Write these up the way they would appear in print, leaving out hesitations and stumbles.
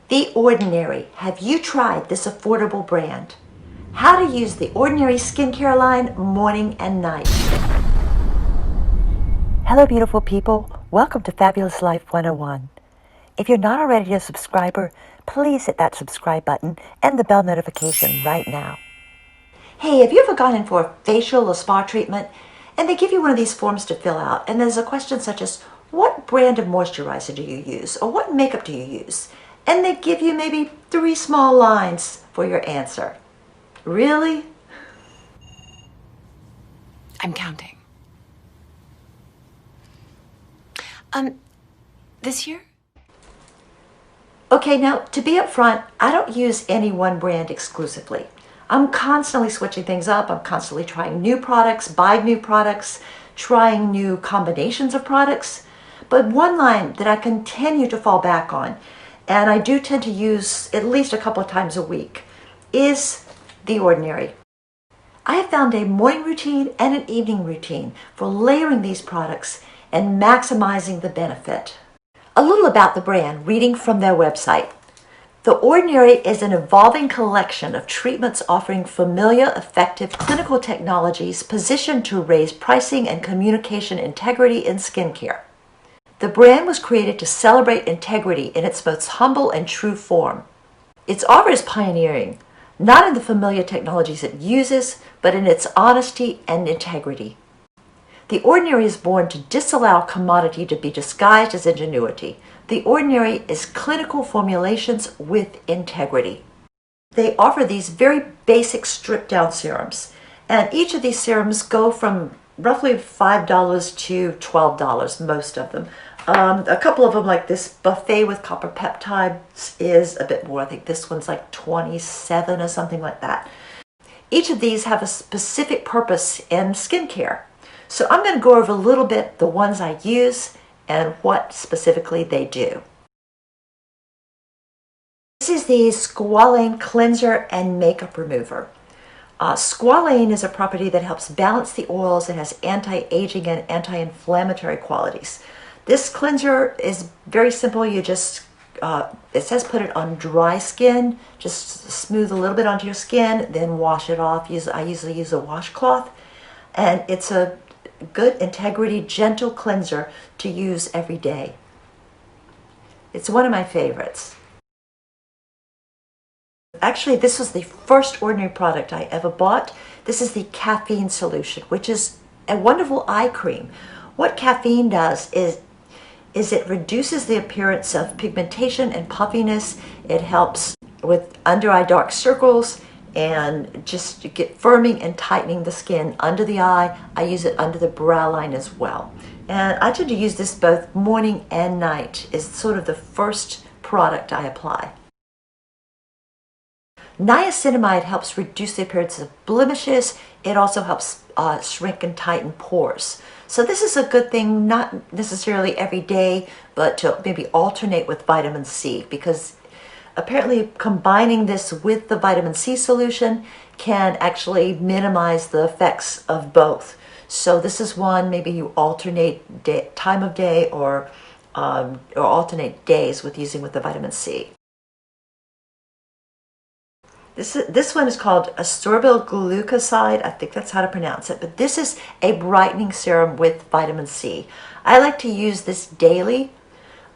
The Ordinary. Have you tried this affordable brand? How to use the Ordinary skincare line morning and night. Hello beautiful people, welcome to Fabulous Life 101. If you're not already a subscriber, please hit that subscribe button and the bell notification right now. Hey, have you ever gone in for a facial or spa treatment and they give you one of these forms to fill out and there's a question such as, what brand of moisturizer do you use or what makeup do you use? And they give you maybe 3 small lines for your answer. Really? I'm counting. This year? Okay, now to be upfront, I don't use any one brand exclusively. I'm constantly switching things up. I'm constantly trying new products, buying new products, trying new combinations of products. But one line that I continue to fall back on, and I do tend to use at least a couple of times a week, is The Ordinary. I have found a morning routine and an evening routine for layering these products and maximizing the benefit. A little about the brand, reading from their website. The Ordinary is an evolving collection of treatments offering familiar, effective clinical technologies positioned to raise pricing and communication integrity in skincare. The brand was created to celebrate integrity in its most humble and true form. Its offer is pioneering, not in the familiar technologies it uses, but in its honesty and integrity. The Ordinary is born to disallow commodity to be disguised as ingenuity. The Ordinary is clinical formulations with integrity. They offer these very basic stripped-down serums, and each of these serums go from roughly $5 to $12, most of them. A couple of them, like this buffet with copper peptides, is a bit more. I think this one's like 27 or something like that. Each of these have a specific purpose in skincare. So I'm going to go over a little bit the ones I use and what specifically they do. This is the Squalane Cleanser and Makeup Remover. Squalane is a property that helps balance the oils. It has anti-aging and anti-inflammatory qualities. This cleanser is very simple. You just, it says put it on dry skin. Just smooth a little bit onto your skin, then wash it off. I usually use a washcloth. And it's a good integrity, gentle cleanser to use every day. It's one of my favorites. Actually, this was the first Ordinary product I ever bought. This is the Caffeine Solution, which is a wonderful eye cream. What caffeine does is it reduces the appearance of pigmentation and puffiness. It helps with under eye dark circles and just to get firming and tightening the skin under the eye. I use it under the brow line as well. And I tend to use this both morning and night. It's sort of the first product I apply. Niacinamide helps reduce the appearance of blemishes. It also helps shrink and tighten pores. So this is a good thing, not necessarily every day, but to maybe alternate with vitamin C, because apparently combining this with the vitamin C solution can actually minimize the effects of both. So this is one, maybe you alternate time of day or alternate days with using with the vitamin C. This one is called ascorbyl glucoside. I think that's how to pronounce it. But this is a brightening serum with vitamin C. I like to use this daily,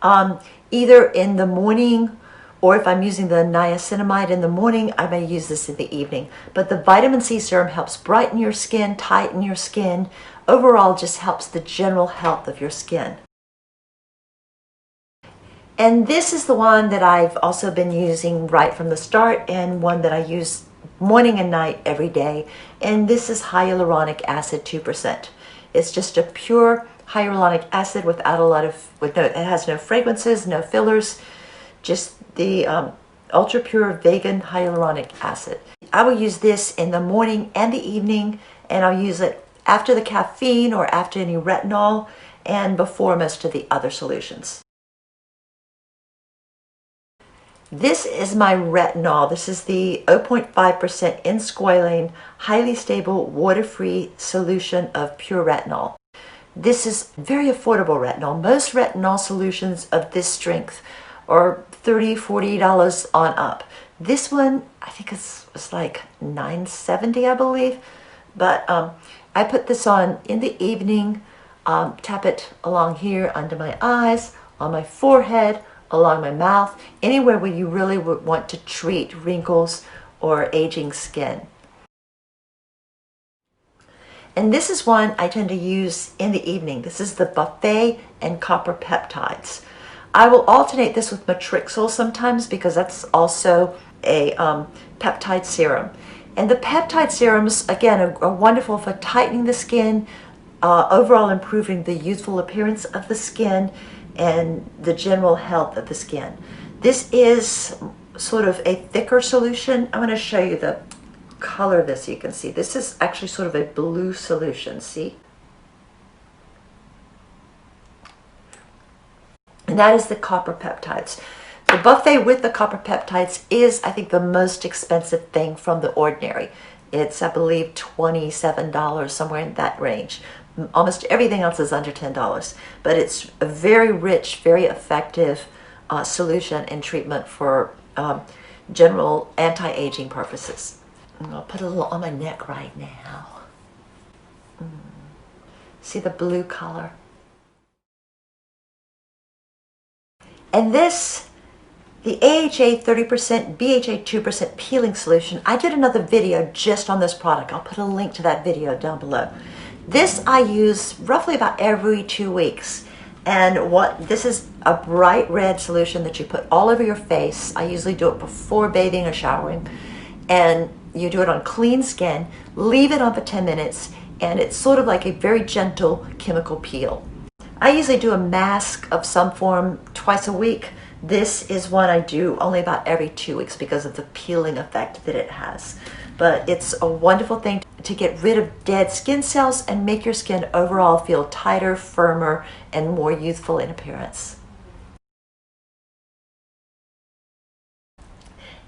either in the morning, or if I'm using the niacinamide in the morning, I may use this in the evening. But the vitamin C serum helps brighten your skin, tighten your skin. Overall, just helps the general health of your skin. And this is the one that I've also been using right from the start, and one that I use morning and night every day. And this is Hyaluronic Acid 2%. It's just a pure hyaluronic acid without a lot of, it has no fragrances, no fillers, just the ultra pure vegan hyaluronic acid. I will use this in the morning and the evening, and I'll use it after the caffeine or after any retinol and before most of the other solutions. This is my retinol. This is the 0.5% in squalane, highly stable, water-free solution of pure retinol. This is very affordable retinol. Most retinol solutions of this strength or $30, $40 on up. This one, I think it's like $9.70, I believe. But I put this on in the evening, tap it along here under my eyes, on my forehead, along my mouth, anywhere where you really would want to treat wrinkles or aging skin. And this is one I tend to use in the evening. This is the Buffet and Copper Peptides. I will alternate this with Matrixyl sometimes because that's also a peptide serum. And the peptide serums, again, are wonderful for tightening the skin, overall improving the youthful appearance of the skin and the general health of the skin. This is sort of a thicker solution. I'm going to show you the color of this so you can see. This is actually sort of a blue solution, see? And that is the copper peptides. The Buffet with the copper peptides is, I think, the most expensive thing from The Ordinary. It's, I believe, $27, somewhere in that range. Almost everything else is under $10, but it's a very rich, very effective solution and treatment for general anti-aging purposes. I'll put a little on my neck right now. See the blue color? And this, the AHA 30%, BHA 2% peeling solution, I did another video just on this product. I'll put a link to that video down below. This I use roughly about every 2 weeks. And this is a bright red solution that you put all over your face. I usually do it before bathing or showering. And you do it on clean skin, leave it on for 10 minutes, and it's sort of like a very gentle chemical peel. I usually do a mask of some form twice a week. This is one I do only about every 2 weeks because of the peeling effect that it has. But it's a wonderful thing to get rid of dead skin cells and make your skin overall feel tighter, firmer, and more youthful in appearance.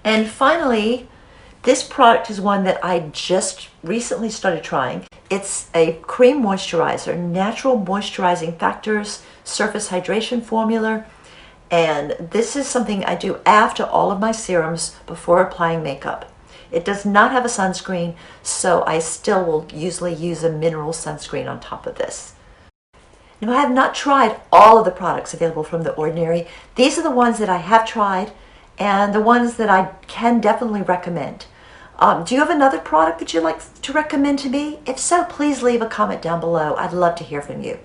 And finally, this product is one that I just recently started trying. It's a cream moisturizer, natural moisturizing factors, surface hydration formula. And this is something I do after all of my serums before applying makeup. It does not have a sunscreen, so I still will usually use a mineral sunscreen on top of this. Now, I have not tried all of the products available from The Ordinary. These are the ones that I have tried and the ones that I can definitely recommend. Do you have another product that you'd like to recommend to me? If so, please leave a comment down below. I'd love to hear from you.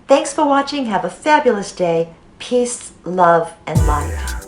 Thanks for watching. Have a fabulous day. Peace, love, and light.